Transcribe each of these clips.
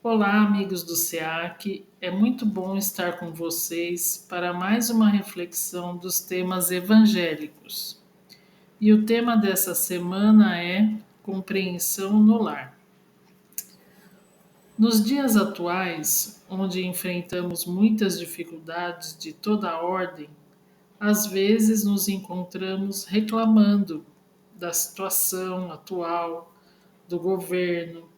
Olá, amigos do SEAC. É muito bom estar com vocês para mais uma reflexão dos temas evangélicos. E o tema dessa semana é compreensão no lar. Nos dias atuais, onde enfrentamos muitas dificuldades de toda a ordem, às vezes nos encontramos reclamando da situação atual, do governo,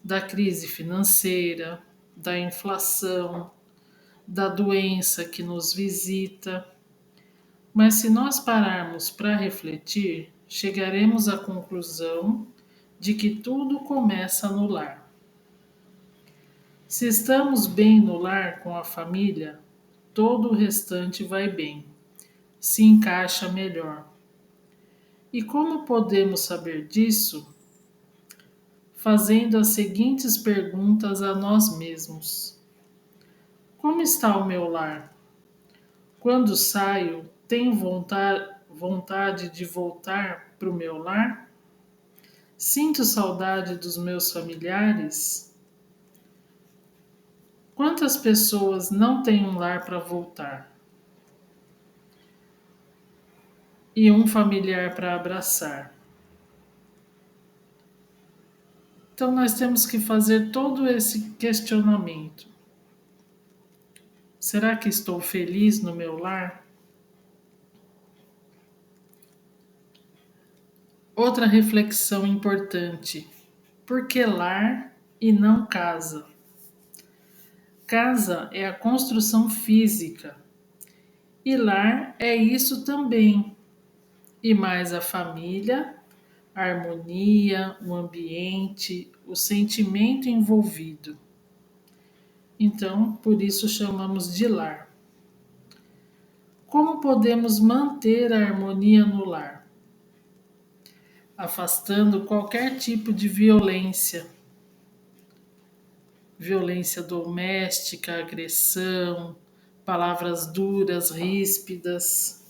da crise financeira, da inflação, da doença que nos visita. Mas se nós pararmos para refletir, chegaremos à conclusão de que tudo começa no lar. Se estamos bem no lar com a família, todo o restante vai bem, se encaixa melhor. E como podemos saber disso? Fazendo as seguintes perguntas a nós mesmos: como está o meu lar? Quando saio, tenho vontade de voltar para o meu lar? Sinto saudade dos meus familiares? Quantas pessoas não têm um lar para voltar? E um familiar para abraçar? Então nós temos que fazer todo esse questionamento. Será que estou feliz no meu lar? Outra reflexão importante: por que lar e não casa? Casa é a construção física e lar é isso também. E mais a família, a harmonia, o ambiente, o sentimento envolvido. Então, por isso chamamos de lar. Como podemos manter a harmonia no lar? Afastando qualquer tipo de violência doméstica, agressão, palavras duras, ríspidas.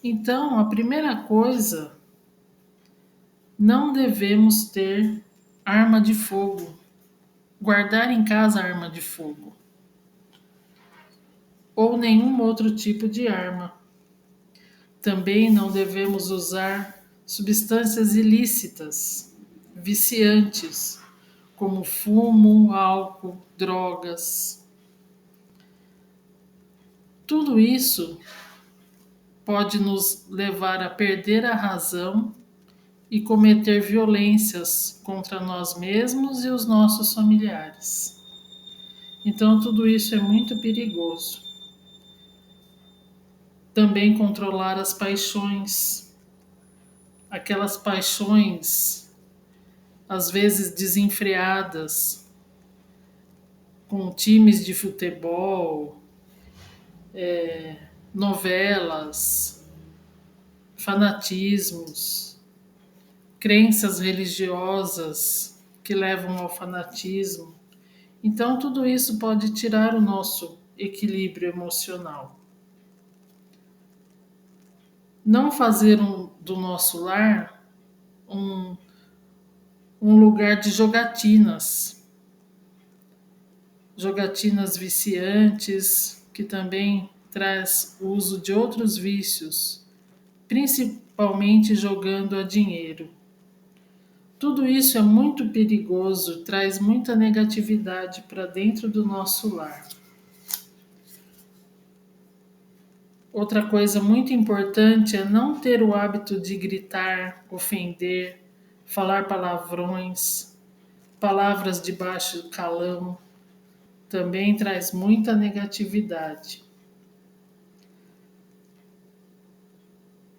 Então, a primeira coisa, não devemos ter arma de fogo, guardar em casa arma de fogo, ou nenhum outro tipo de arma. Também não devemos usar substâncias ilícitas, viciantes, como fumo, álcool, drogas. Tudo isso pode nos levar a perder a razão e cometer violências contra nós mesmos e os nossos familiares. Então, tudo isso é muito perigoso. Também controlar as paixões, aquelas paixões às vezes desenfreadas, com times de futebol, novelas, fanatismos, crenças religiosas que levam ao fanatismo. Então, tudo isso pode tirar o nosso equilíbrio emocional. Não fazer do nosso lar um lugar de jogatinas viciantes, que também traz o uso de outros vícios, principalmente jogando a dinheiro. Tudo isso é muito perigoso, traz muita negatividade para dentro do nosso lar. Outra coisa muito importante é não ter o hábito de gritar, ofender, falar palavrões, palavras de baixo calão. Também traz muita negatividade.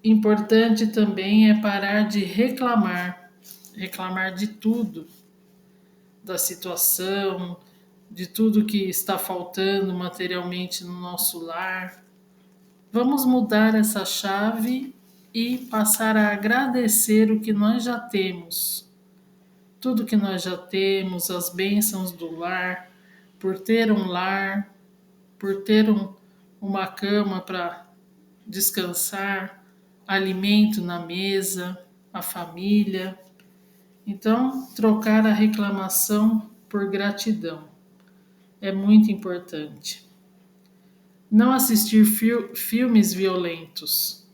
Importante também é parar de reclamar de tudo, da situação, de tudo que está faltando materialmente no nosso lar. Vamos mudar essa chave e passar a agradecer o que nós já temos. Tudo que nós já temos, as bênçãos do lar, por ter um lar, por ter uma cama para descansar, alimento na mesa, a família. Então, trocar a reclamação por gratidão. É muito importante. Não assistir filmes violentos,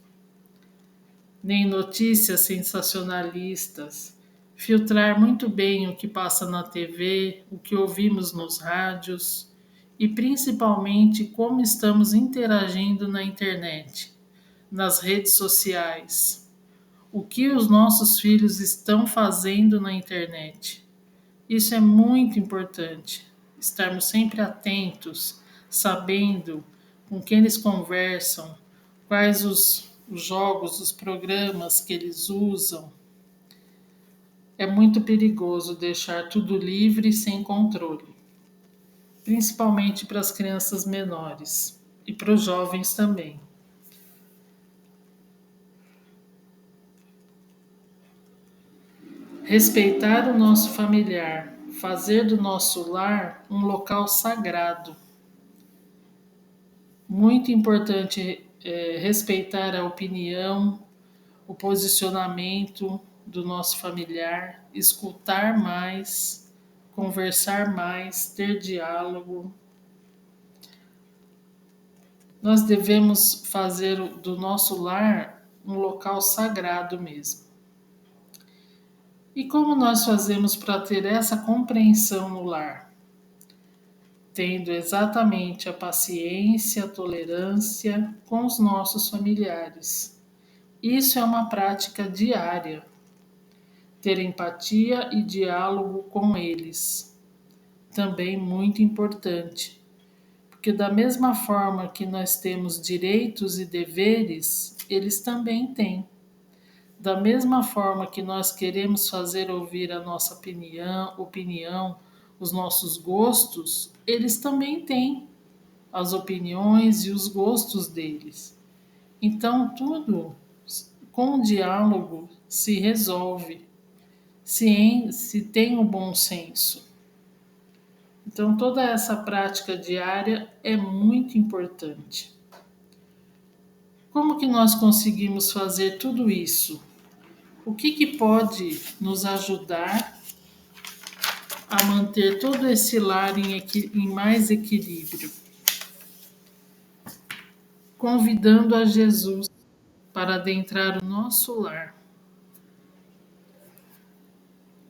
nem notícias sensacionalistas. Filtrar muito bem o que passa na TV, o que ouvimos nos rádios e principalmente como estamos interagindo na internet, nas redes sociais. O que os nossos filhos estão fazendo na internet. Isso é muito importante. Estarmos sempre atentos, sabendo com quem eles conversam, quais os jogos, os programas que eles usam. É muito perigoso deixar tudo livre e sem controle, principalmente para as crianças menores e para os jovens também. Respeitar o nosso familiar, fazer do nosso lar um local sagrado. Muito importante respeitar a opinião, o posicionamento do nosso familiar, escutar mais, conversar mais, ter diálogo. Nós devemos fazer do nosso lar um local sagrado mesmo. E como nós fazemos para ter essa compreensão no lar? Tendo exatamente a paciência, a tolerância com os nossos familiares. Isso é uma prática diária. Ter empatia e diálogo com eles. Também muito importante. Porque da mesma forma que nós temos direitos e deveres, eles também têm. Da mesma forma que nós queremos fazer ouvir a nossa opinião, os nossos gostos, eles também têm as opiniões e os gostos deles. Então, tudo com diálogo se resolve, se tem o bom senso. Então, toda essa prática diária é muito importante. Como que nós conseguimos fazer tudo isso? O que pode nos ajudar a manter todo esse lar em mais equilíbrio? Convidando a Jesus para adentrar o nosso lar.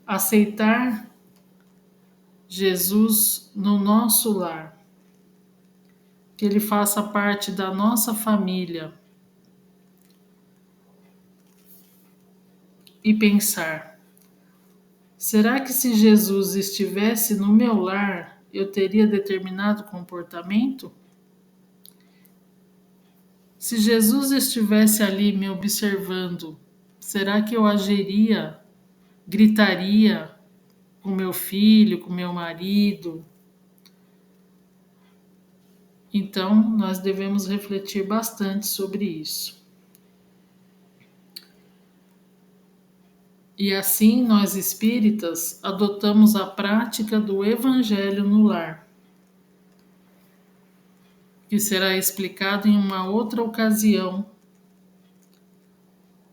Aceitar Jesus no nosso lar. Que Ele faça parte da nossa família. E pensar: será que se Jesus estivesse no meu lar, eu teria determinado comportamento? Se Jesus estivesse ali me observando, será que eu agiria, gritaria com meu filho, com meu marido? Então, nós devemos refletir bastante sobre isso. E assim, nós espíritas adotamos a prática do Evangelho no lar, que será explicado em uma outra ocasião.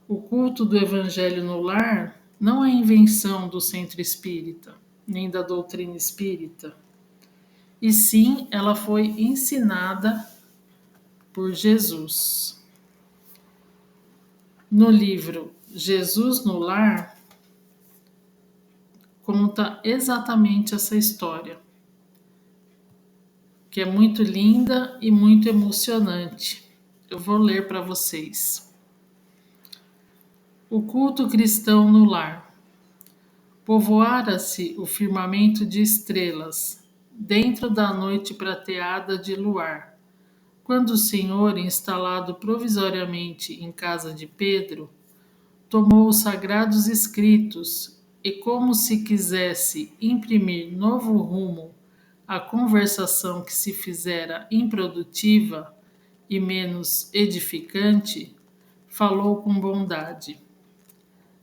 O culto do Evangelho no lar não é invenção do centro espírita, nem da doutrina espírita, e sim ela foi ensinada por Jesus. No livro Jesus no Lar, conta exatamente essa história, que é muito linda e muito emocionante. Eu vou ler para vocês. O culto cristão no lar. Povoara-se o firmamento de estrelas, dentro da noite prateada de luar, quando o Senhor, instalado provisoriamente em casa de Pedro, tomou os sagrados escritos e, como se quisesse imprimir novo rumo à conversação que se fizera improdutiva e menos edificante, falou com bondade.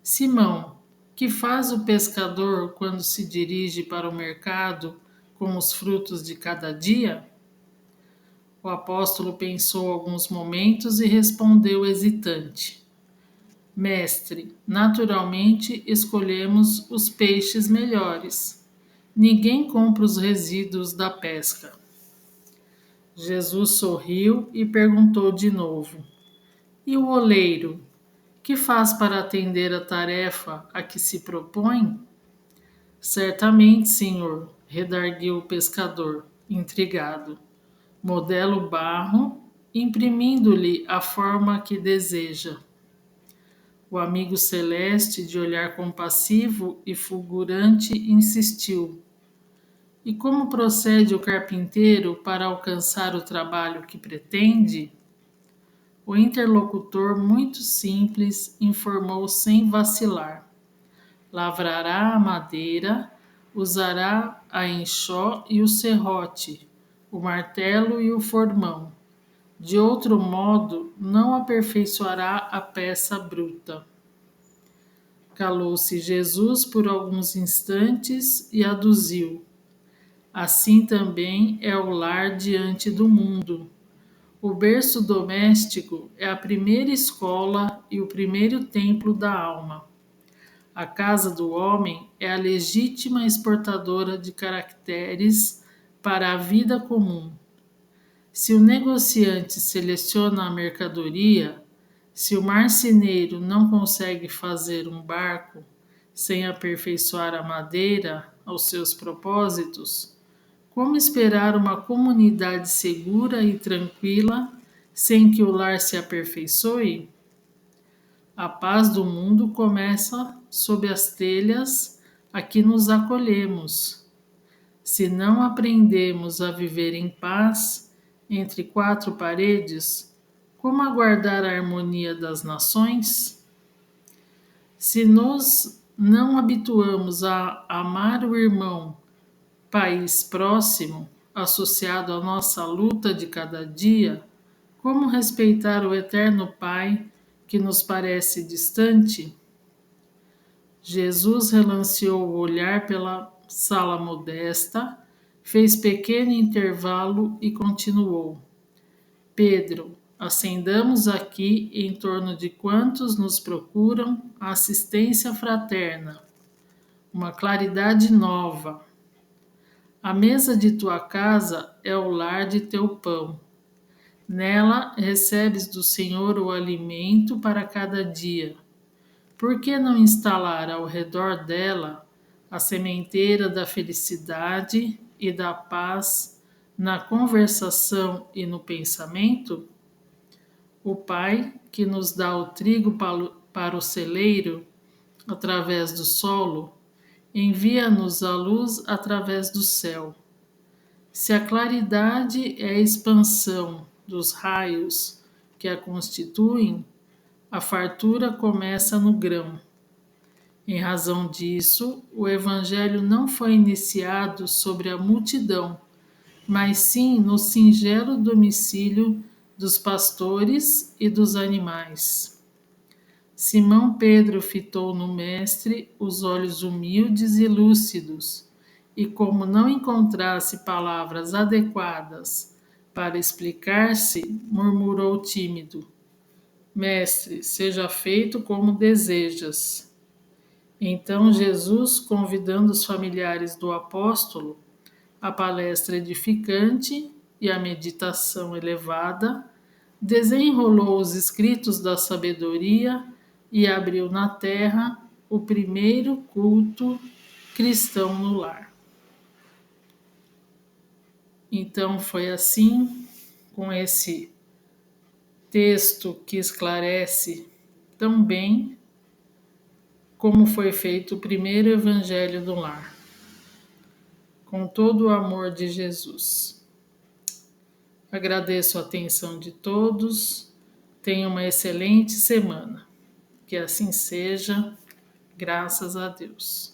Simão, que faz o pescador quando se dirige para o mercado com os frutos de cada dia? O apóstolo pensou alguns momentos e respondeu hesitante: Mestre, naturalmente escolhemos os peixes melhores. Ninguém compra os resíduos da pesca. Jesus sorriu e perguntou de novo: E o oleiro? Que faz para atender a tarefa a que se propõe? Certamente, senhor, redarguiu o pescador, intrigado. Modela o barro, imprimindo-lhe a forma que deseja. O amigo celeste, de olhar compassivo e fulgurante, insistiu. E como procede o carpinteiro para alcançar o trabalho que pretende? O interlocutor, muito simples, informou sem vacilar. Lavrará a madeira, usará a enxó e o serrote, o martelo e o formão. De outro modo, não aperfeiçoará a peça bruta. Calou-se Jesus por alguns instantes e aduziu: Assim também é o lar diante do mundo. O berço doméstico é a primeira escola e o primeiro templo da alma. A casa do homem é a legítima exportadora de caracteres para a vida comum. Se o negociante seleciona a mercadoria, se o marceneiro não consegue fazer um barco sem aperfeiçoar a madeira aos seus propósitos, como esperar uma comunidade segura e tranquila sem que o lar se aperfeiçoe? A paz do mundo começa sob as telhas a que nos acolhemos. Se não aprendemos a viver em paz entre quatro paredes, como aguardar a harmonia das nações? Se nos não habituamos a amar o irmão, país próximo, associado à nossa luta de cada dia, como respeitar o eterno Pai que nos parece distante? Jesus relanceou o olhar pela sala modesta, fez pequeno intervalo e continuou: Pedro, acendamos aqui, em torno de quantos nos procuram, a assistência fraterna, uma claridade nova. A mesa de tua casa é o lar de teu pão. Nela recebes do Senhor o alimento para cada dia. Por que não instalar ao redor dela a sementeira da felicidade e da paz na conversação e no pensamento? O Pai, que nos dá o trigo para o celeiro através do solo, envia-nos a luz através do céu. Se a claridade é a expansão dos raios que a constituem, a fartura começa no grão. Em razão disso, o Evangelho não foi iniciado sobre a multidão, mas sim no singelo domicílio dos pastores e dos animais. Simão Pedro fitou no Mestre os olhos humildes e lúcidos, e como não encontrasse palavras adequadas para explicar-se, murmurou tímido: Mestre, seja feito como desejas. Então Jesus, convidando os familiares do apóstolo, a palestra edificante e a meditação elevada, desenrolou os escritos da sabedoria e abriu na terra o primeiro culto cristão no lar. Então foi assim, com esse texto que esclarece tão bem como foi feito o primeiro evangelho do lar, com todo o amor de Jesus. Agradeço a atenção de todos, tenha uma excelente semana. Que assim seja, graças a Deus.